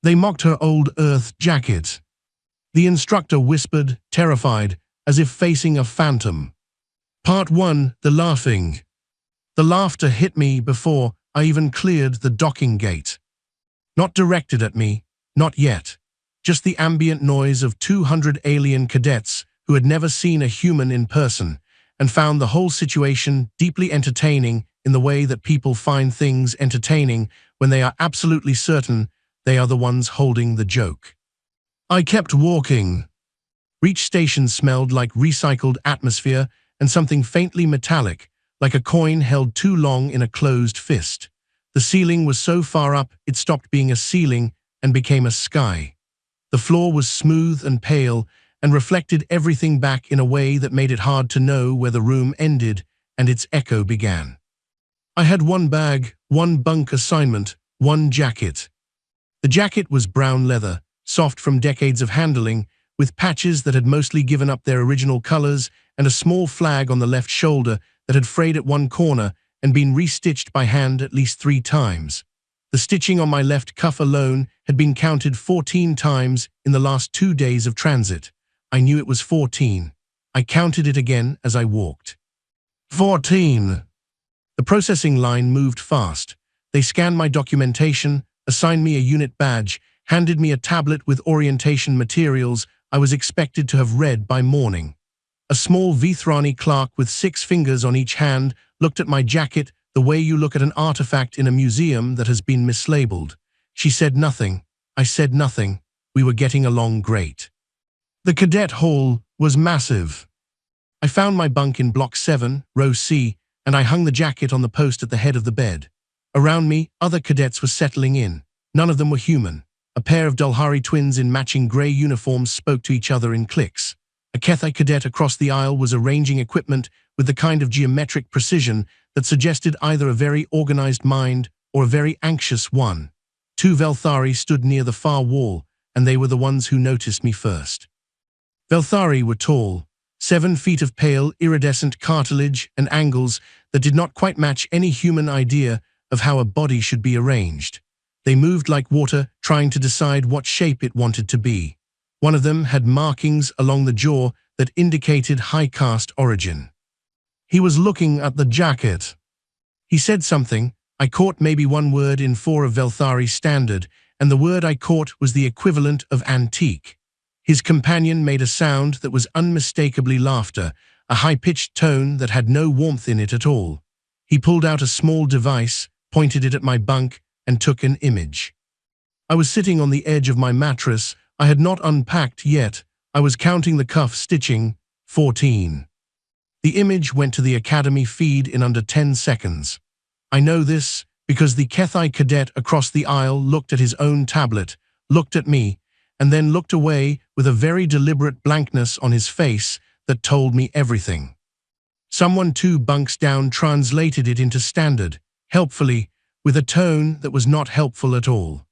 They mocked her old Earth jacket. The instructor whispered, terrified, as if facing a phantom. Part 1. The laughing. The laughter hit me before I even cleared the docking gate. Not directed at me, not yet. Just the ambient noise of 200 alien cadets who had never seen a human in person and found the whole situation deeply entertaining in the way that people find things entertaining when they are absolutely certain they are the ones holding the joke. I kept walking. Reach station smelled like recycled atmosphere and something faintly metallic, like a coin held too long in a closed fist. The ceiling was so far up it stopped being a ceiling and became a sky. The floor was smooth and pale and reflected everything back in a way that made it hard to know where the room ended and its echo began. I had one bag, one bunk assignment, one jacket. The jacket was brown leather, soft from decades of handling, with patches that had mostly given up their original colors and a small flag on the left shoulder that had frayed at one corner and been restitched by hand at least 3 times. The stitching on my left cuff alone had been counted 14 times in the last 2 days of transit. I knew it was 14. I counted it again as I walked. 14. The processing line moved fast. They scanned my documentation, assigned me a unit badge, handed me a tablet with orientation materials I was expected to have read by morning. A small Vithrani clerk with 6 fingers on each hand looked at my jacket the way you look at an artifact in a museum that has been mislabeled. She said nothing. I said nothing. We were getting along great. The cadet hall was massive. I found my bunk in Block 7, Row C, and I hung the jacket on the post at the head of the bed. Around me, other cadets were settling in. None of them were human. A pair of Dalhari twins in matching grey uniforms spoke to each other in cliques. A Kethai cadet across the aisle was arranging equipment with the kind of geometric precision that suggested either a very organized mind or a very anxious one. 2 Velthari stood near the far wall, and they were the ones who noticed me first. Velthari were tall, 7 feet of pale, iridescent cartilage and angles that did not quite match any human idea of how a body should be arranged. They moved like water, trying to decide what shape it wanted to be. One of them had markings along the jaw that indicated high caste origin. He was looking at the jacket. He said something. I caught maybe one word in 4 of Velthari standard, and the word I caught was the equivalent of antique. His companion made a sound that was unmistakably laughter, a high-pitched tone that had no warmth in it at all. He pulled out a small device, pointed it at my bunk, and took an image. I was sitting on the edge of my mattress. I had not unpacked yet. I was counting the cuff stitching. 14. The image went to the academy feed in under 10 seconds. I know this because the Kethai cadet across the aisle looked at his own tablet, looked at me, and then looked away with a very deliberate blankness on his face that told me everything. Someone 2 bunks down translated it into standard, helpfully, with a tone that was not helpful at all.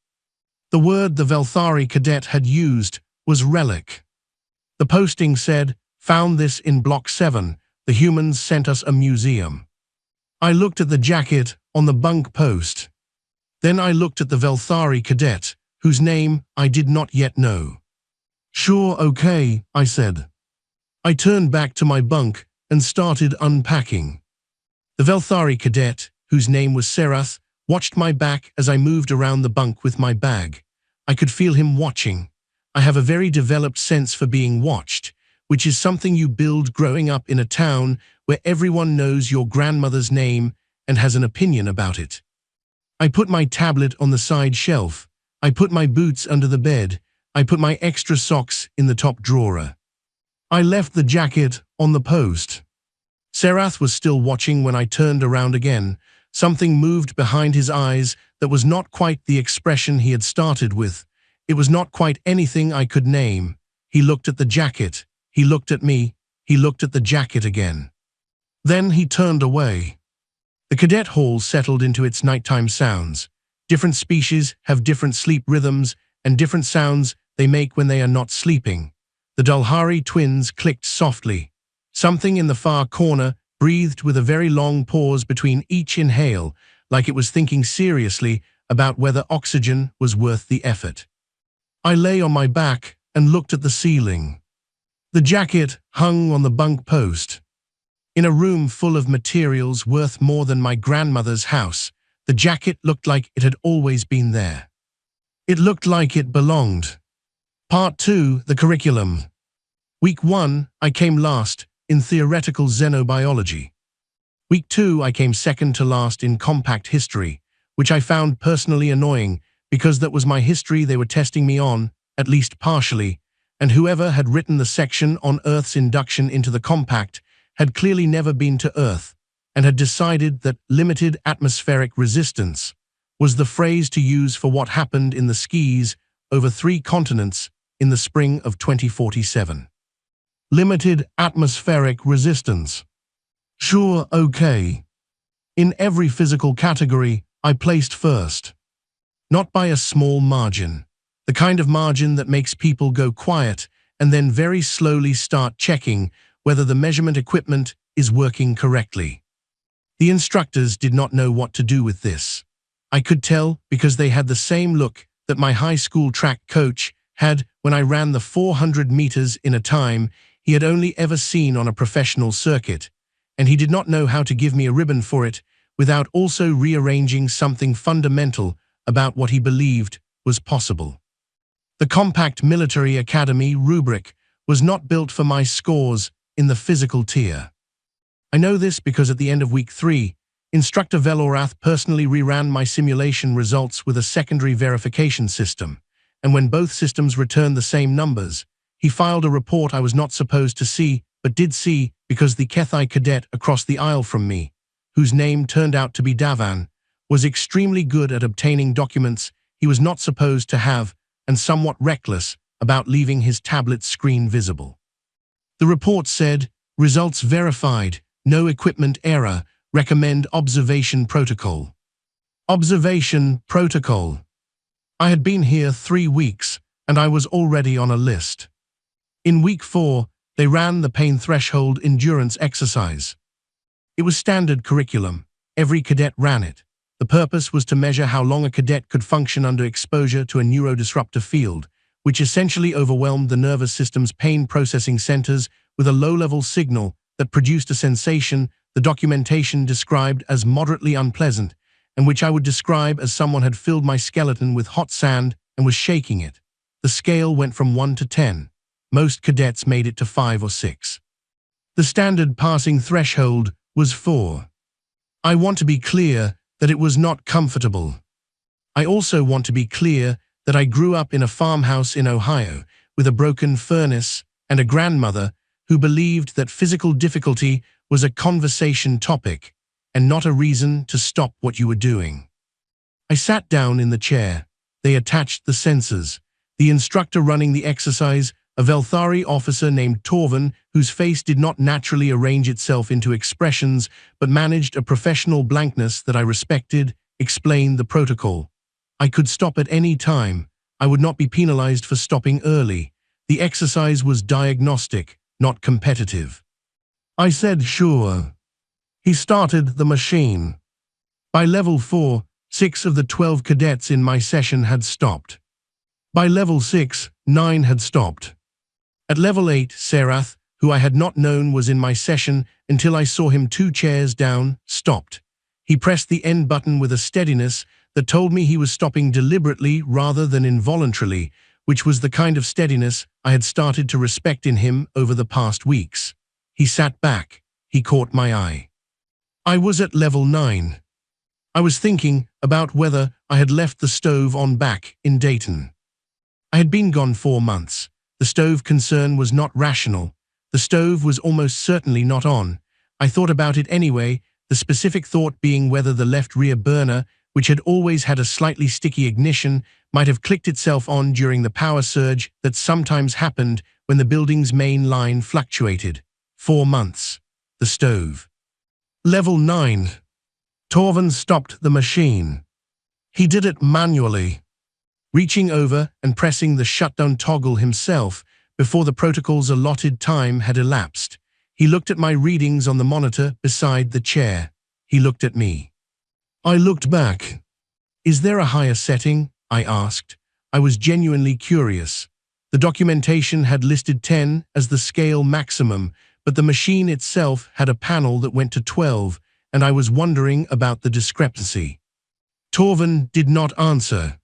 The word the Velthari cadet had used was relic. The posting said, "Found this in Block 7. The humans sent us a museum." I looked at the jacket on the bunk post. Then I looked at the Velthari cadet, whose name I did not yet know. "Sure, okay," I said. I turned back to my bunk and started unpacking. The Velthari cadet, whose name was Serath, watched my back as I moved around the bunk with my bag. I could feel him watching. I have a very developed sense for being watched, which is something you build growing up in a town where everyone knows your grandmother's name and has an opinion about it. I put my tablet on the side shelf. I put my boots under the bed. I put my extra socks in the top drawer. I left the jacket on the post. Serath was still watching when I turned around again. Something moved behind his eyes that was not quite the expression he had started with. It was not quite anything I could name. He looked at the jacket. He looked at me. He looked at the jacket again. Then he turned away. The cadet hall settled into its nighttime sounds. Different species have different sleep rhythms and different sounds they make when they are not sleeping. The Dalhari twins clicked softly. Something in the far corner breathed with a very long pause between each inhale, like it was thinking seriously about whether oxygen was worth the effort. I lay on my back and looked at the ceiling. The jacket hung on the bunk post. In a room full of materials worth more than my grandmother's house, the jacket looked like it had always been there. It looked like it belonged. Part 2, the curriculum. Week 1, I came last in theoretical xenobiology. Week 2, I came second to last in compact history, which I found personally annoying because that was my history they were testing me on, at least partially, and whoever had written the section on Earth's induction into the compact had clearly never been to Earth and had decided that limited atmospheric resistance was the phrase to use for what happened in the skis over 3 continents in the spring of 2047. Limited atmospheric resistance. Sure, okay. In every physical category, I placed first. Not by a small margin. The kind of margin that makes people go quiet and then very slowly start checking whether the measurement equipment is working correctly. The instructors did not know what to do with this. I could tell because they had the same look that my high school track coach had when I ran the 400 meters in a time he had only ever seen on a professional circuit, and he did not know how to give me a ribbon for it without also rearranging something fundamental about what he believed was possible. The compact military academy rubric was not built for my scores in the physical tier. I know this because at the end of week 3, Instructor Velorath personally reran my simulation results with a secondary verification system, and when both systems returned the same numbers, he filed a report I was not supposed to see, but did see because the Kethai cadet across the aisle from me, whose name turned out to be Davan, was extremely good at obtaining documents he was not supposed to have and somewhat reckless about leaving his tablet screen visible. The report said, "Results verified, no equipment error, recommend observation protocol." Observation protocol. I had been here 3 weeks, and I was already on a list. In week 4, they ran the pain threshold endurance exercise. It was standard curriculum. Every cadet ran it. The purpose was to measure how long a cadet could function under exposure to a neurodisruptor field, which essentially overwhelmed the nervous system's pain processing centers with a low-level signal that produced a sensation the documentation described as moderately unpleasant, and which I would describe as someone had filled my skeleton with hot sand and was shaking it. The scale went from 1 to 10. Most cadets made it to 5 or 6. The standard passing threshold was 4. I want to be clear that it was not comfortable. I also want to be clear that I grew up in a farmhouse in Ohio with a broken furnace and a grandmother who believed that physical difficulty was a conversation topic and not a reason to stop what you were doing. I sat down in the chair. They attached the sensors. The instructor running the exercise, a Velthari officer named Torvin, whose face did not naturally arrange itself into expressions but managed a professional blankness that I respected, explained the protocol. I could stop at any time. I would not be penalized for stopping early. The exercise was diagnostic, not competitive. I said sure. He started the machine. By level 4, 6 of the 12 cadets in my session had stopped. By level 6, 9 had stopped. At level 8, Serath, who I had not known was in my session until I saw him 2 chairs down, stopped. He pressed the end button with a steadiness that told me he was stopping deliberately rather than involuntarily, which was the kind of steadiness I had started to respect in him over the past weeks. He sat back. He caught my eye. I was at level 9. I was thinking about whether I had left the stove on back in Dayton. I had been gone 4 months. The stove concern was not rational. The stove was almost certainly not on. I thought about it anyway, the specific thought being whether the left rear burner, which had always had a slightly sticky ignition, might have clicked itself on during the power surge that sometimes happened when the building's main line fluctuated. 4 months. The stove. Level 9. Torvin stopped the machine. He did it manually, reaching over and pressing the shutdown toggle himself before the protocol's allotted time had elapsed. He looked at my readings on the monitor beside the chair. He looked at me. I looked back. Is there a higher setting? I asked. I was genuinely curious. The documentation had listed 10 as the scale maximum, but the machine itself had a panel that went to 12, and I was wondering about the discrepancy. Torvin did not answer.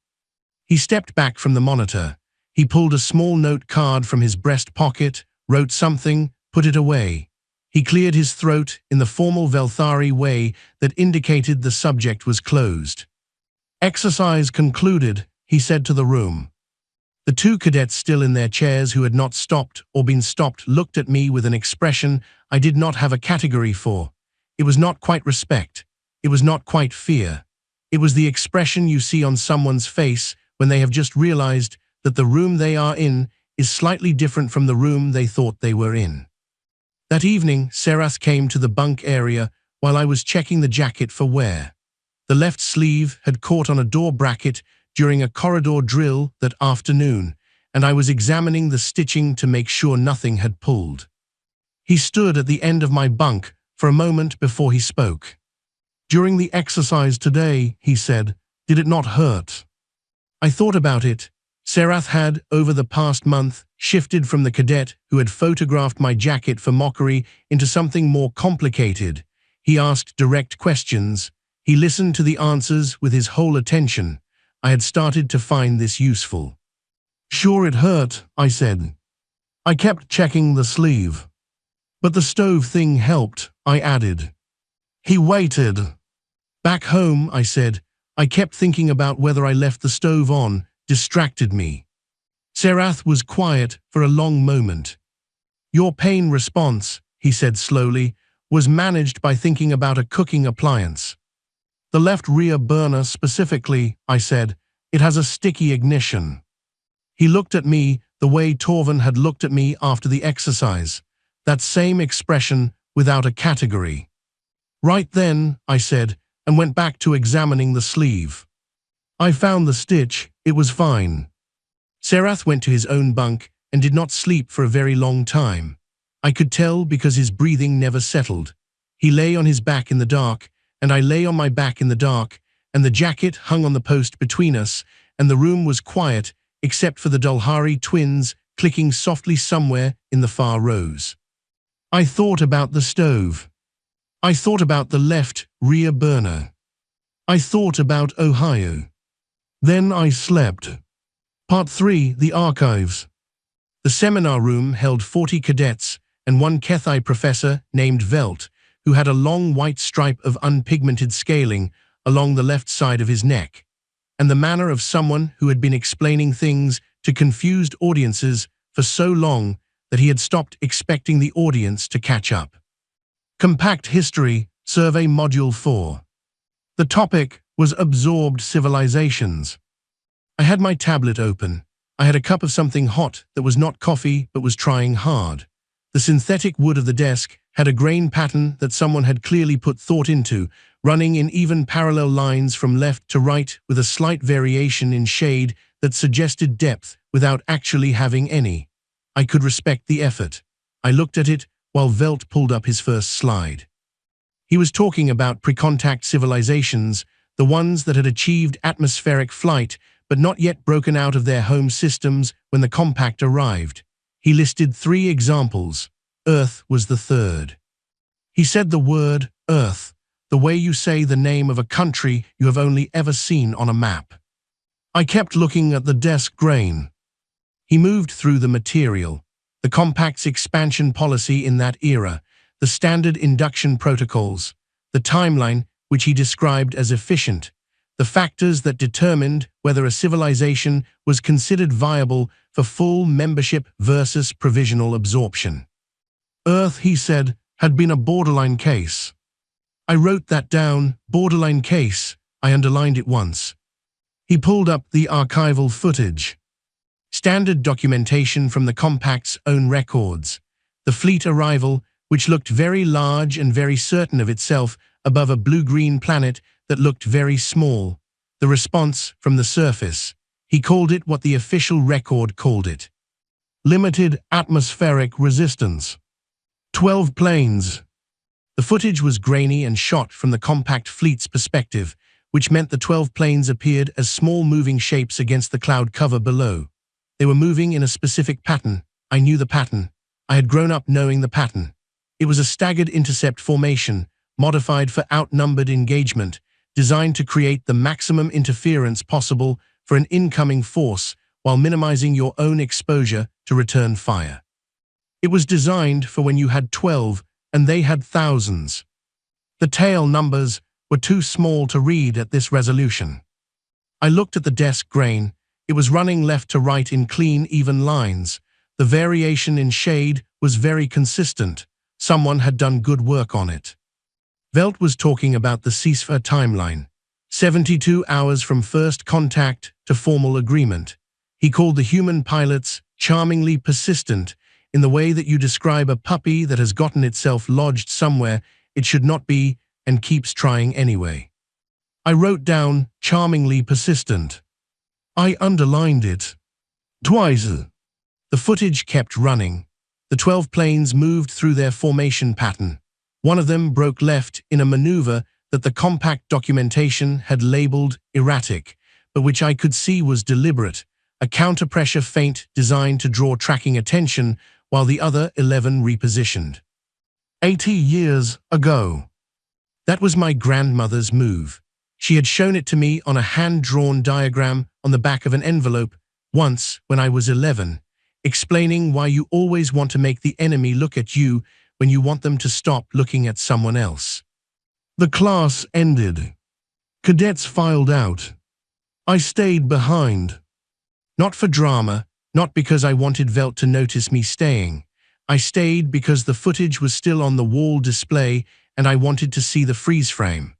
He stepped back from the monitor. He pulled a small note card from his breast pocket, wrote something, put it away. He cleared his throat in the formal Velthari way that indicated the subject was closed. Exercise concluded, he said to the room. The two cadets still in their chairs who had not stopped or been stopped looked at me with an expression I did not have a category for. It was not quite respect. It was not quite fear. It was the expression you see on someone's face when they have just realized that the room they are in is slightly different from the room they thought they were in. That evening, Serath came to the bunk area while I was checking the jacket for wear. The left sleeve had caught on a door bracket during a corridor drill that afternoon, and I was examining the stitching to make sure nothing had pulled. He stood at the end of my bunk for a moment before he spoke. "During the exercise today," he said, "did it not hurt?" I thought about it. Serath had, over the past month, shifted from the cadet who had photographed my jacket for mockery into something more complicated. He asked direct questions. He listened to the answers with his whole attention. I had started to find this useful. "Sure it hurt," I said. "I kept checking the sleeve. But the stove thing helped," I added. He waited. "Back home," I said, "I kept thinking about whether I left the stove on, distracted me." Serath was quiet for a long moment. "Your pain response," he said slowly, "was managed by thinking about a cooking appliance." "The left rear burner specifically," I said. "It has a sticky ignition." He looked at me the way Torvin had looked at me after the exercise. That same expression without a category. "Right then," I said, and went back to examining the sleeve. "I found the stitch. It was fine." Serath went to his own bunk and did not sleep for a very long time. I could tell because his breathing never settled. He lay on his back in the dark, and I lay on my back in the dark, and the jacket hung on the post between us, and the room was quiet except for the Dulhari twins clicking softly somewhere in the far rows. I thought about the stove. I thought about the left rear burner. I thought about Ohio. Then I slept. Part 3, The Archives. The seminar room held 40 cadets and one Kethai professor named Velt, who had a long white stripe of unpigmented scaling along the left side of his neck, and the manner of someone who had been explaining things to confused audiences for so long that he had stopped expecting the audience to catch up. Compact History, Survey Module 4. The topic was Absorbed Civilizations. I had my tablet open. I had a cup of something hot that was not coffee but was trying hard. The synthetic wood of the desk had a grain pattern that someone had clearly put thought into, running in even parallel lines from left to right with a slight variation in shade that suggested depth without actually having any. I could respect the effort. I looked at it while Velt pulled up his first slide. He was talking about pre-contact civilizations, the ones that had achieved atmospheric flight but not yet broken out of their home systems when the compact arrived. He listed 3 examples. Earth was the third. He said the word Earth, the way you say the name of a country you have only ever seen on a map. I kept looking at the desk grain. He moved through the material, the compact's expansion policy in that era, the standard induction protocols, the timeline, which he described as efficient, the factors that determined whether a civilization was considered viable for full membership versus provisional absorption. Earth, he said, had been a borderline case. I wrote that down, borderline case. I underlined it once. He pulled up the archival footage. Standard documentation from the compact's own records. The fleet arrival, which looked very large and very certain of itself above a blue-green planet that looked very small. The response from the surface. He called it what the official record called it. Limited atmospheric resistance. 12 planes. The footage was grainy and shot from the compact fleet's perspective, which meant the 12 planes appeared as small moving shapes against the cloud cover below. They were moving in a specific pattern. I knew the pattern. I had grown up knowing the pattern. It was a staggered intercept formation, modified for outnumbered engagement, designed to create the maximum interference possible for an incoming force while minimizing your own exposure to return fire. It was designed for when you had 12 and they had thousands. The tail numbers were too small to read at this resolution. I looked at the desk grain. It was running left to right in clean, even lines. The variation in shade was very consistent. Someone had done good work on it. Velt was talking about the ceasefire timeline, 72 hours from first contact to formal agreement. He called the human pilots charmingly persistent, in the way that you describe a puppy that has gotten itself lodged somewhere it should not be and keeps trying anyway. I wrote down charmingly persistent. I underlined it twice. The footage kept running. The 12 planes moved through their formation pattern. One of them broke left in a maneuver that the compact documentation had labeled erratic, but which I could see was deliberate, a counter-pressure feint designed to draw tracking attention while the other 11 repositioned. 80 years ago. That was my grandmother's move. She had shown it to me on a hand-drawn diagram on the back of an envelope once when I was 11, explaining why you always want to make the enemy look at you when you want them to stop looking at someone else. The class ended. Cadets filed out. I stayed behind. Not for drama, not because I wanted Velt to notice me staying. I stayed because the footage was still on the wall display and I wanted to see the freeze frame.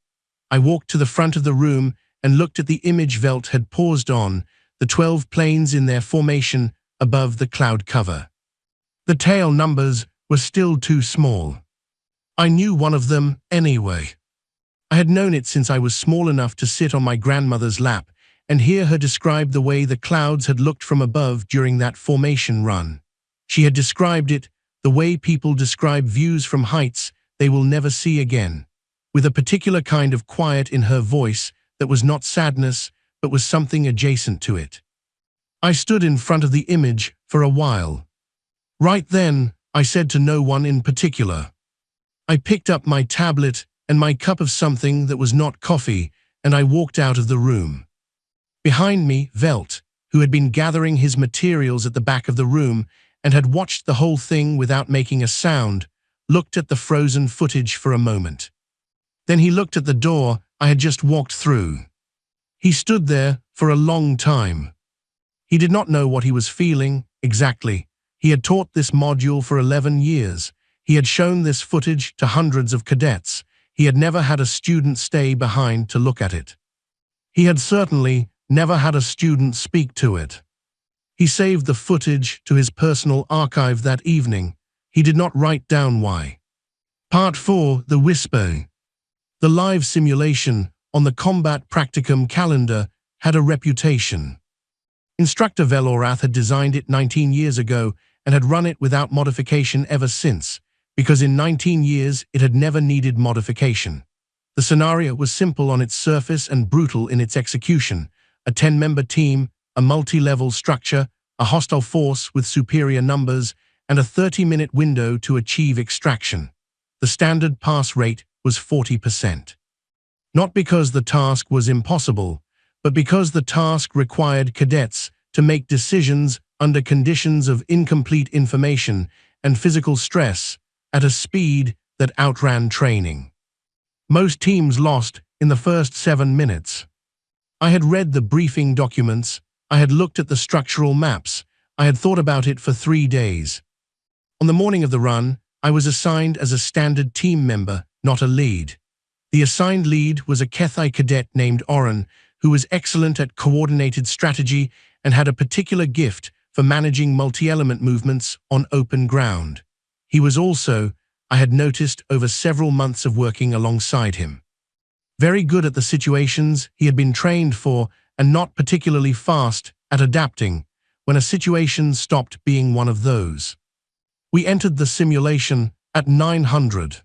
I walked to the front of the room and looked at the image Velt had paused on, the 12 planes in their formation above the cloud cover. The tail numbers were still too small. I knew one of them anyway. I had known it since I was small enough to sit on my grandmother's lap and hear her describe the way the clouds had looked from above during that formation run. She had described it the way people describe views from heights they will never see again, with a particular kind of quiet in her voice that was not sadness but was something adjacent to it. I stood in front of the image for a while. Right then, I said to no one in particular. I picked up my tablet and my cup of something that was not coffee, and I walked out of the room. Behind me, Velt, who had been gathering his materials at the back of the room and had watched the whole thing without making a sound, looked at the frozen footage for a moment. Then he looked at the door I had just walked through. He stood there for a long time. He did not know what he was feeling exactly. He had taught this module for 11 years. He had shown this footage to hundreds of cadets. He had never had a student stay behind to look at it. He had certainly never had a student speak to it. He saved the footage to his personal archive that evening. He did not write down why. Part 4, The Whisper. The live simulation on the combat practicum calendar had a reputation. Instructor Velorath had designed it 19 years ago and had run it without modification ever since, because in 19 years it had never needed modification. The scenario was simple on its surface and brutal in its execution. A 10-member team, a multi-level structure, a hostile force with superior numbers, and a 30-minute window to achieve extraction. The standard pass rate was 40%. Not because the task was impossible, but because the task required cadets to make decisions under conditions of incomplete information and physical stress at a speed that outran training. Most teams lost in the first 7 minutes. I had read the briefing documents, I had looked at the structural maps, I had thought about it for 3 days. On the morning of the run, I was assigned as a standard team member, not a lead. The assigned lead was a Kethai cadet named Oren, who was excellent at coordinated strategy and had a particular gift for managing multi-element movements on open ground. He was also, I had noticed over several months of working alongside him, very good at the situations he had been trained for and not particularly fast at adapting when a situation stopped being one of those. We entered the simulation at 900.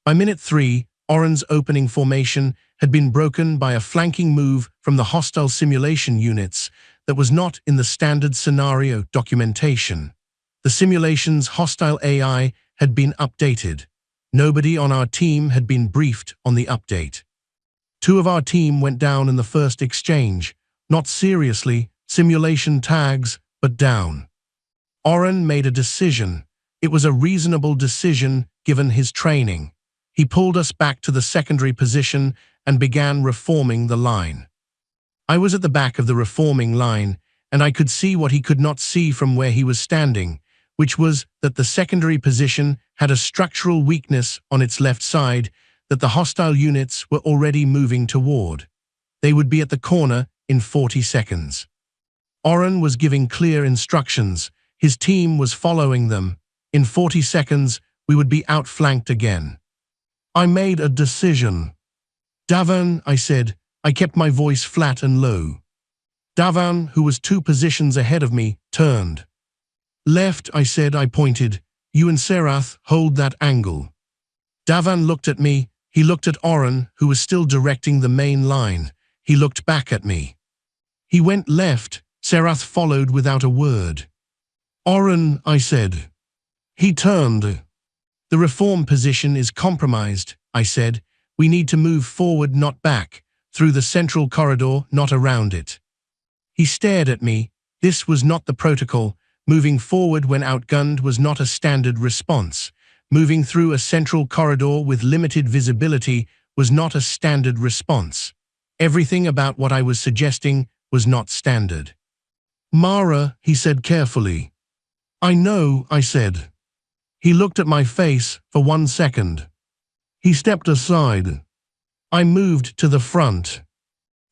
By minute 3, Oren's opening formation had been broken by a flanking move from the hostile simulation units that was not in the standard scenario documentation. The simulation's hostile AI had been updated. Nobody on our team had been briefed on the update. 2 of our team went down in the first exchange, not seriously, simulation tags, but down. Oren made a decision. It was a reasonable decision given his training. He pulled us back to the secondary position and began reforming the line. I was at the back of the reforming line, and I could see what he could not see from where he was standing, which was that the secondary position had a structural weakness on its left side that the hostile units were already moving toward. They would be at the corner in 40 seconds. Oren was giving clear instructions. His team was following them. In 40 seconds, we would be outflanked again. I made a decision. Davan, I said. I kept my voice flat and low. Davan, who was 2 positions ahead of me, turned. Left, I said. I pointed. You and Serath hold that angle. Davan looked at me. He looked at Oren, who was still directing the main line. He looked back at me. He went left. Serath followed without a word. Oren, I said. He turned. The reform position is compromised, I said. We need to move forward, not back, through the central corridor, not around it. He stared at me. This was not the protocol. Moving forward when outgunned was not a standard response. Moving through a central corridor with limited visibility was not a standard response. Everything about what I was suggesting was not standard. Mara, he said carefully. I know, I said. He looked at my face for 1 second. He stepped aside. I moved to the front.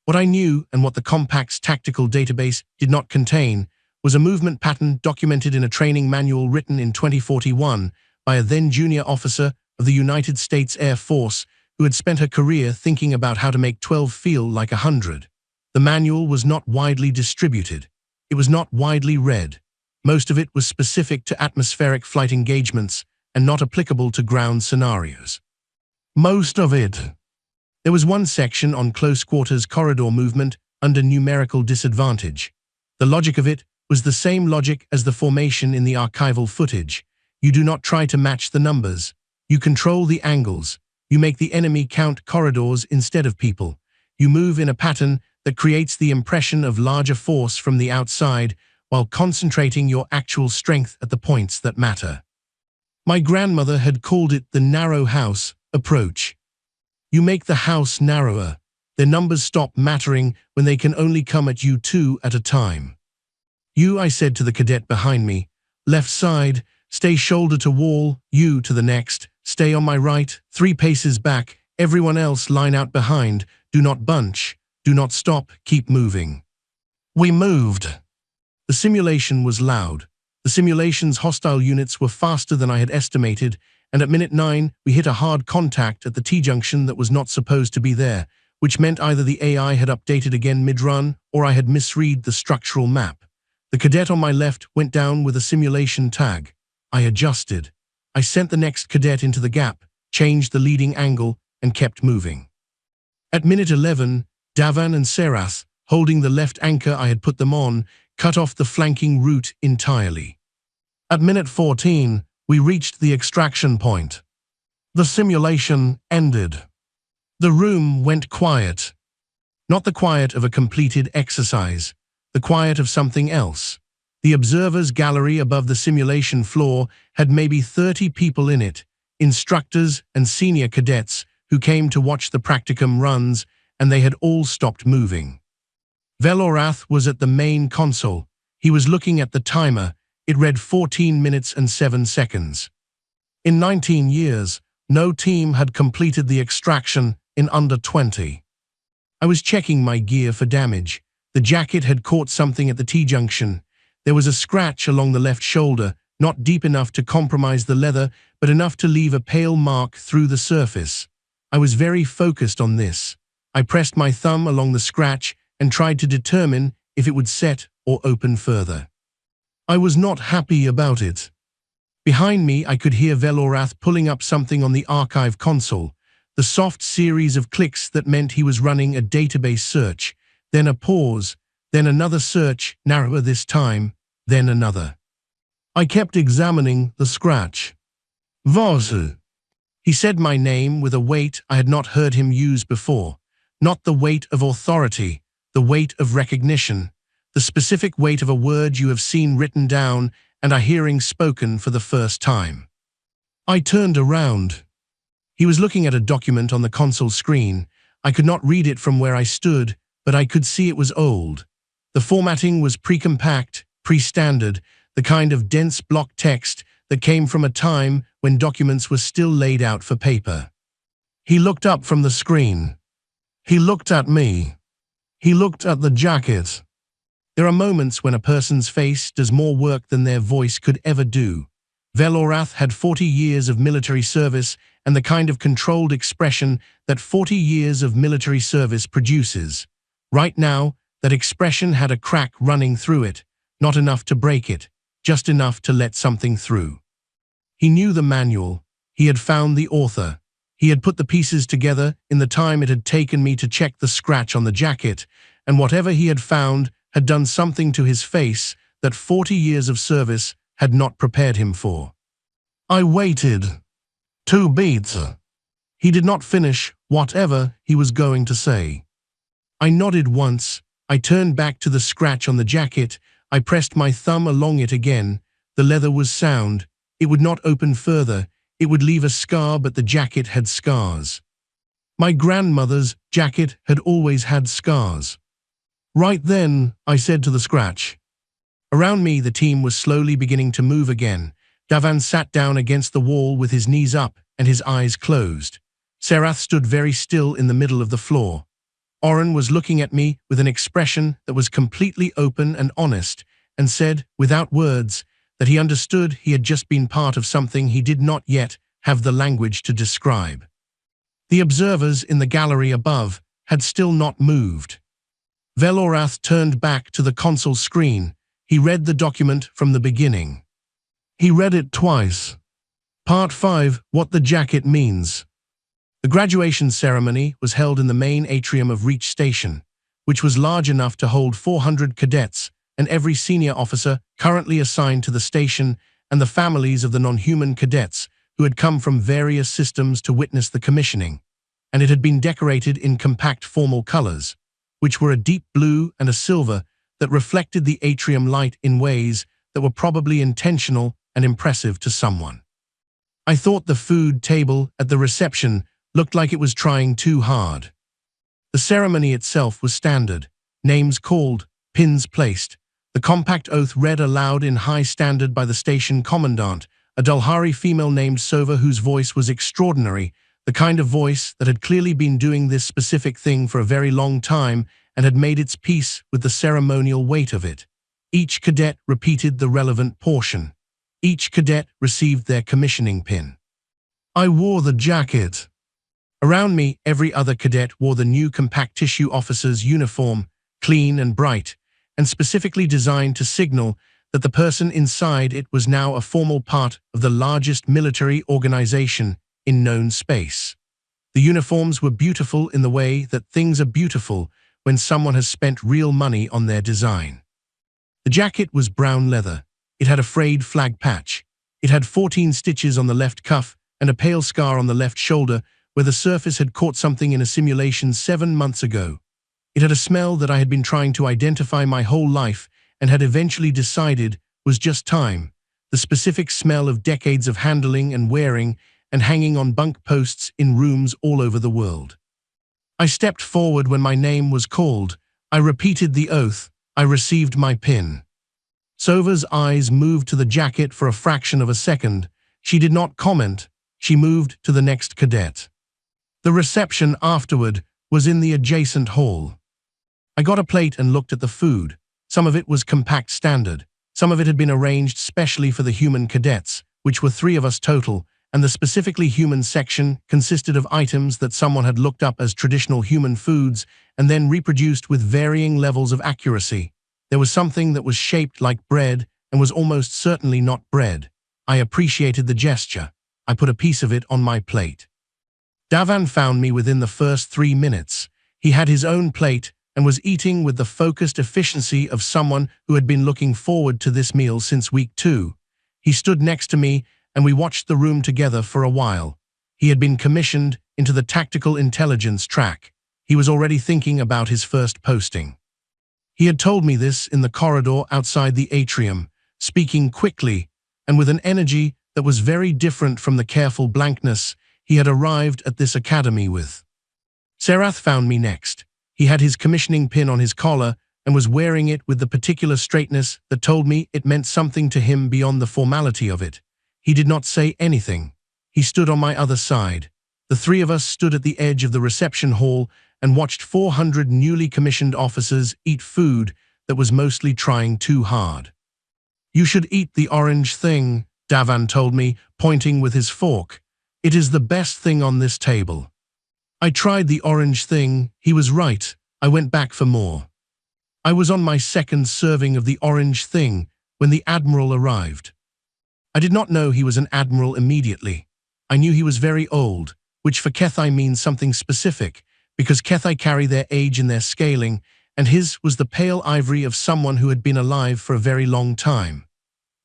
What I knew and what the Compact's tactical database did not contain was a movement pattern documented in a training manual written in 2041 by a then junior officer of the United States Air Force who had spent her career thinking about how to make 12 feel like 100. The manual was not widely distributed. It was not widely read. Most of it was specific to atmospheric flight engagements and not applicable to ground scenarios. Most of it. There was one section on close quarters corridor movement under numerical disadvantage. The logic of it was the same logic as the formation in the archival footage. You do not try to match the numbers. You control the angles. You make the enemy count corridors instead of people. You move in a pattern that creates the impression of larger force from the outside while concentrating your actual strength at the points that matter. My grandmother had called it the narrow house approach. You make the house narrower. Their numbers stop mattering when they can only come at you 2 at a time. You, I said to the cadet behind me, left side, stay shoulder to wall, you to the next, stay on my right, 3 paces back, everyone else line out behind, do not bunch, do not stop, keep moving. We moved. The simulation was loud. The simulation's hostile units were faster than I had estimated, and at minute 9, we hit a hard contact at the T-junction that was not supposed to be there, which meant either the AI had updated again mid-run or I had misread the structural map. The cadet on my left went down with a simulation tag. I adjusted. I sent the next cadet into the gap, changed the leading angle, and kept moving. At minute 11, Davan and Serath, holding the left anchor I had put them on, cut off the flanking route entirely. At minute 14, we reached the extraction point. The simulation ended. The room went quiet. Not the quiet of a completed exercise, the quiet of something else. The observers' gallery above the simulation floor had maybe 30 people in it, instructors and senior cadets who came to watch the practicum runs, and they had all stopped moving. Velorath was at the main console. He was looking at the timer. It read 14 minutes and 7 seconds. In 19 years, no team had completed the extraction in under 20. I was checking my gear for damage. The jacket had caught something at the T-junction. There was a scratch along the left shoulder, not deep enough to compromise the leather, but enough to leave a pale mark through the surface. I was very focused on this. I pressed my thumb along the scratch and tried to determine if it would set or open further. I was not happy about it. Behind me, I could hear Velorath pulling up something on the archive console. The The soft series of clicks that meant he was running a database search, then a pause, then another search, narrower this time, then another. I kept examining the scratch. Vasu. He said my name with a weight I had not heard him use before, not the weight of authority, the weight of recognition, the specific weight of a word you have seen written down and are hearing spoken for the first time. I turned around. He was looking at a document on the console screen. I could not read it from where I stood, but I could see it was old. The formatting was pre-compact, pre-standard, the kind of dense block text that came from a time when documents were still laid out for paper. He looked up from the screen. He looked at me. He looked at the jacket. There are moments when a person's face does more work than their voice could ever do. Velorath had 40 years of military service and the kind of controlled expression that 40 years of military service produces. Right now, that expression had a crack running through it, not enough to break it, just enough to let something through. He knew the manual. He had found the author. He had put the pieces together in the time it had taken me to check the scratch on the jacket, and whatever he had found had done something to his face that 40 years of service had not prepared him for. I waited. 2 beats. He did not finish whatever he was going to say. I nodded once. I turned back to the scratch on the jacket. I pressed my thumb along it again. The leather was sound. It would not open further. It would leave a scar, but the jacket had scars. My grandmother's jacket had always had scars. Right then, I said to the scratch. Around me, the team was slowly beginning to move again. Davan sat down against the wall with his knees up and his eyes closed. Serath stood very still in the middle of the floor. Oren was looking at me with an expression that was completely open and honest, and said, without words, that he understood he had just been part of something he did not yet have the language to describe. The observers in the gallery above had still not moved. Velorath turned back to the console screen. He read the document from the beginning. He read it twice. Part 5, What the Jacket Means. The graduation ceremony was held in the main atrium of Reach Station, which was large enough to hold 400 cadets and every senior officer currently assigned to the station and the families of the non-human cadets who had come from various systems to witness the commissioning, and it had been decorated in compact formal colors, which were a deep blue and a silver that reflected the atrium light in ways that were probably intentional and impressive to someone. I thought the food table at the reception looked like it was trying too hard. The ceremony itself was standard, names called, pins placed, the compact oath read aloud in high standard by the station commandant, a Dulhari female named Sova whose voice was extraordinary, the kind of voice that had clearly been doing this specific thing for a very long time and had made its peace with the ceremonial weight of it. Each cadet repeated the relevant portion. Each cadet received their commissioning pin. I wore the jacket. Around me, every other cadet wore the new compact tissue officer's uniform, clean and bright, and specifically designed to signal that the person inside it was now a formal part of the largest military organization in known space. The uniforms were beautiful in the way that things are beautiful when someone has spent real money on their design. The jacket was brown leather. It had a frayed flag patch. It had 14 stitches on the left cuff and a pale scar on the left shoulder where the surface had caught something in a simulation 7 months ago. It had a smell that I had been trying to identify my whole life and had eventually decided was just time, the specific smell of decades of handling and wearing and hanging on bunk posts in rooms all over the world. I stepped forward when my name was called. I repeated the oath. I received my pin. Sova's eyes moved to the jacket for a fraction of a second. She did not comment. She moved to the next cadet. The reception afterward was in the adjacent hall. I got a plate and looked at the food. Some of it was compact standard. Some of it had been arranged specially for the human cadets, which were 3 of us total, and the specifically human section consisted of items that someone had looked up as traditional human foods and then reproduced with varying levels of accuracy. There was something that was shaped like bread and was almost certainly not bread. I appreciated the gesture. I put a piece of it on my plate. Davan found me within the first 3 minutes. He had his own plate and was eating with the focused efficiency of someone who had been looking forward to this meal since week 2. He stood next to me and we watched the room together for a while. He had been commissioned into the tactical intelligence track. He was already thinking about his first posting. He had told me this in the corridor outside the atrium, speaking quickly and with an energy that was very different from the careful blankness he had arrived at this academy with. Serath found me next. He had his commissioning pin on his collar and was wearing it with the particular straightness that told me it meant something to him beyond the formality of it. He did not say anything. He stood on my other side. The three of us stood at the edge of the reception hall and watched 400 newly commissioned officers eat food that was mostly trying too hard. "You should eat the orange thing," Davan told me, pointing with his fork. "It is the best thing on this table." I tried the orange thing. He was right. I went back for more. I was on my second serving of the orange thing when the admiral arrived. I did not know he was an admiral immediately. I knew he was very old, which for Kethai means something specific, because Kethai carry their age in their scaling, and his was the pale ivory of someone who had been alive for a very long time.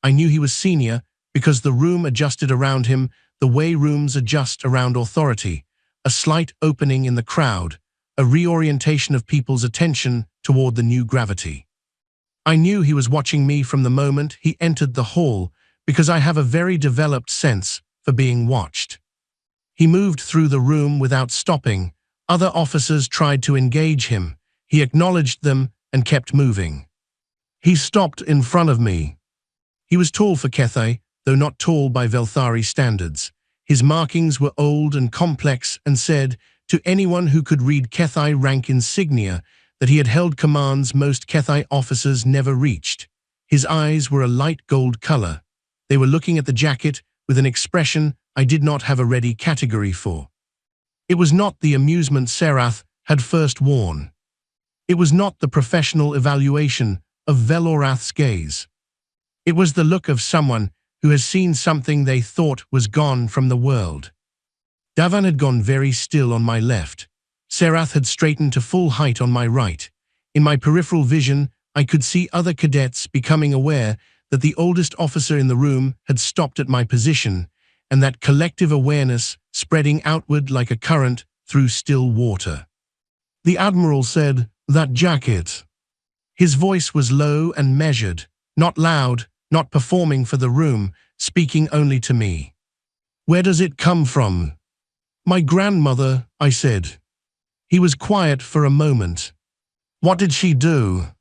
I knew he was senior because the room adjusted around him the way rooms adjust around authority, a slight opening in the crowd, a reorientation of people's attention toward the new gravity. I knew he was watching me from the moment he entered the hall because I have a very developed sense for being watched. He moved through the room without stopping. Other officers tried to engage him. He acknowledged them and kept moving. He stopped in front of me. He was tall for Kethai, though not tall by Velthari standards. His markings were old and complex and said, to anyone who could read Kethai rank insignia, that he had held commands most Kethai officers never reached. His eyes were a light gold color. They were looking at the jacket with an expression I did not have a ready category for. It was not the amusement Serath had first worn. It was not the professional evaluation of Velorath's gaze. It was the look of someone who has seen something they thought was gone from the world. Davan had gone very still on my left. Serath had straightened to full height on my right. In my peripheral vision, I could see other cadets becoming aware that the oldest officer in the room had stopped at my position, and that collective awareness spreading outward like a current through still water. The Admiral said, "That jacket." His voice was low and measured, not loud, not performing for the room, speaking only to me. "Where does it come from?" "My grandmother," I said. He was quiet for a moment. "What did she do?"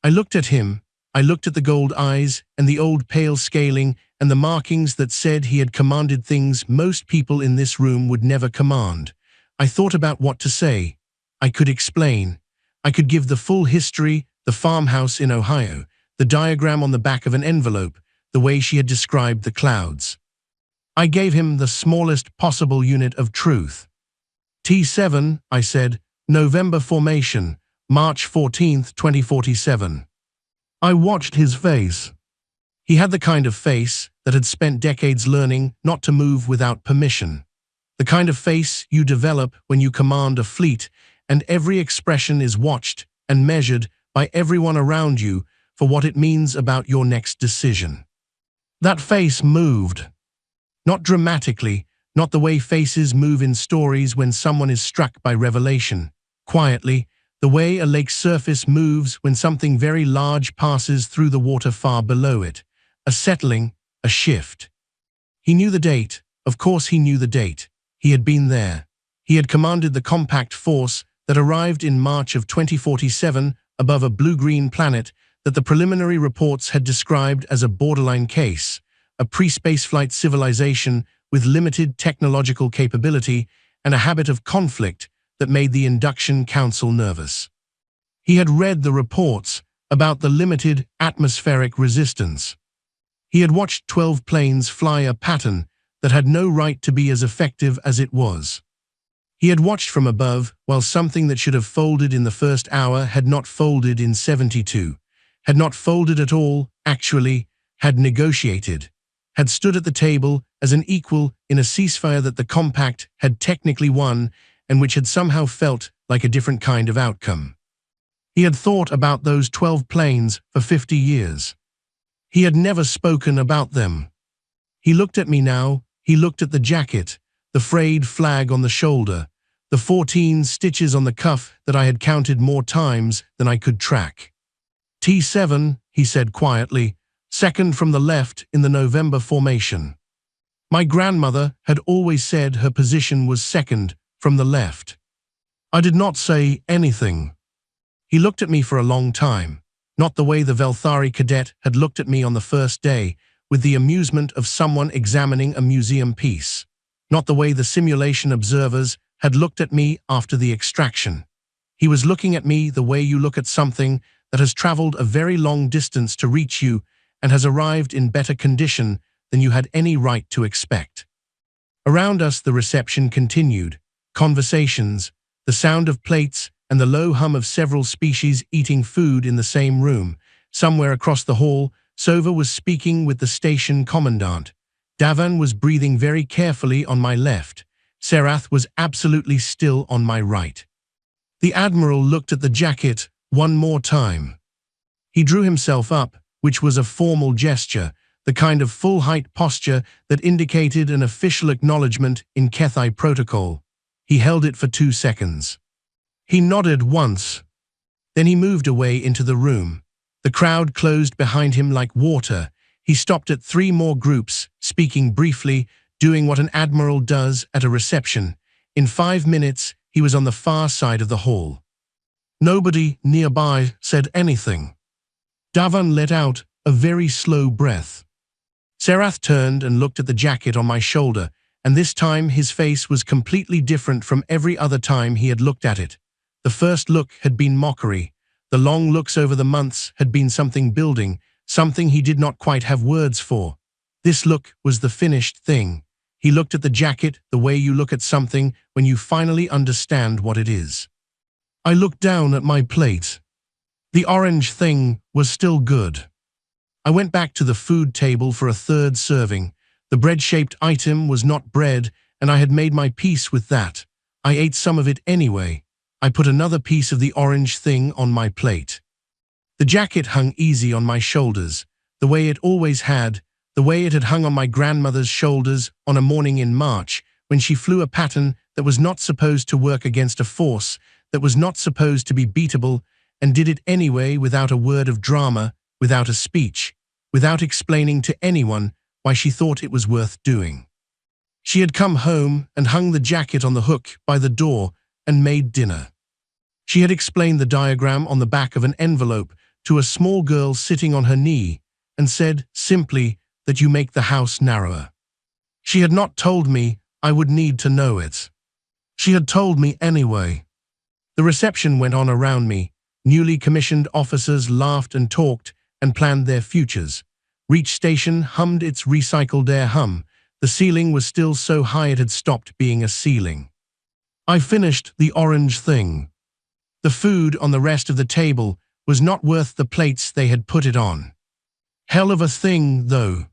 I looked at him. I looked at the gold eyes and the old pale scaling and the markings that said he had commanded things most people in this room would never command. I thought about what to say. I could explain. I could give the full history, the farmhouse in Ohio, the diagram on the back of an envelope, the way she had described the clouds. I gave him the smallest possible unit of truth. T7, I said, November formation, March 14th, 2047. I watched his face. He had the kind of face that had spent decades learning not to move without permission. The kind of face you develop when you command a fleet and every expression is watched and measured by everyone around you for what it means about your next decision. That face moved. Not dramatically, not the way faces move in stories when someone is struck by revelation. Quietly, the way a lake's surface moves when something very large passes through the water far below it. A settling, a shift. He knew the date. Of course he knew the date. He had been there. He had commanded the compact force that arrived in March of 2047 above a blue-green planet that the preliminary reports had described as a borderline case, a pre-spaceflight civilization with limited technological capability and a habit of conflict that made the Induction Council nervous. He had read the reports about the limited atmospheric resistance. He had watched 12 planes fly a pattern that had no right to be as effective as it was. He had watched from above while something that should have folded in the first hour had not folded in 72, had not folded at all, actually, had negotiated. had stood at the table as an equal in a ceasefire that the compact had technically won and which had somehow felt like a different kind of outcome. He had thought about those 12 planes for 50 years. He had never spoken about them. He looked at me now, he looked at the jacket, the frayed flag on the shoulder, the 14 stitches on the cuff that I had counted more times than I could track. T7, he said quietly, second from the left in the November formation. My grandmother had always said her position was second from the left. I did not say anything. He looked at me for a long time, not the way the Velthari cadet had looked at me on the first day, with the amusement of someone examining a museum piece, not the way the simulation observers had looked at me after the extraction. He was looking at me the way you look at something that has traveled a very long distance to reach you and has arrived in better condition than you had any right to expect. Around us the reception continued, conversations, the sound of plates and the low hum of several species eating food in the same room. Somewhere across the hall, Sova was speaking with the station commandant. Davan was breathing very carefully on my left. Serath was absolutely still on my right. The admiral looked at the jacket one more time. He drew himself up, which was a formal gesture, the kind of full-height posture that indicated an official acknowledgement in Kethai protocol. He held it for 2 seconds. He nodded once. Then he moved away into the room. The crowd closed behind him like water. He stopped at 3 more groups, speaking briefly, doing what an admiral does at a reception. In 5 minutes, he was on the far side of the hall. Nobody nearby said anything. Davan let out a very slow breath. Serath turned and looked at the jacket on my shoulder, and this time his face was completely different from every other time he had looked at it. The first look had been mockery. The long looks over the months had been something building, something he did not quite have words for. This look was the finished thing. He looked at the jacket the way you look at something when you finally understand what it is. I looked down at my plate. The orange thing was still good. I went back to the food table for a 3rd serving. The bread-shaped item was not bread, and I had made my peace with that. I ate some of it anyway. I put another piece of the orange thing on my plate. The jacket hung easy on my shoulders, the way it always had, the way it had hung on my grandmother's shoulders on a morning in March, when she flew a pattern that was not supposed to work against a force, that was not supposed to be beatable, and did it anyway without a word of drama, without a speech, without explaining to anyone why she thought it was worth doing. She had come home and hung the jacket on the hook by the door and made dinner. She had explained the diagram on the back of an envelope to a small girl sitting on her knee and said simply that you make the house narrower. She had not told me I would need to know it. She had told me anyway. The reception went on around me. Newly commissioned officers laughed and talked and planned their futures. Reach Station hummed its recycled air hum. The ceiling was still so high it had stopped being a ceiling. I finished the orange thing. The food on the rest of the table was not worth the plates they had put it on. Hell of a thing, though.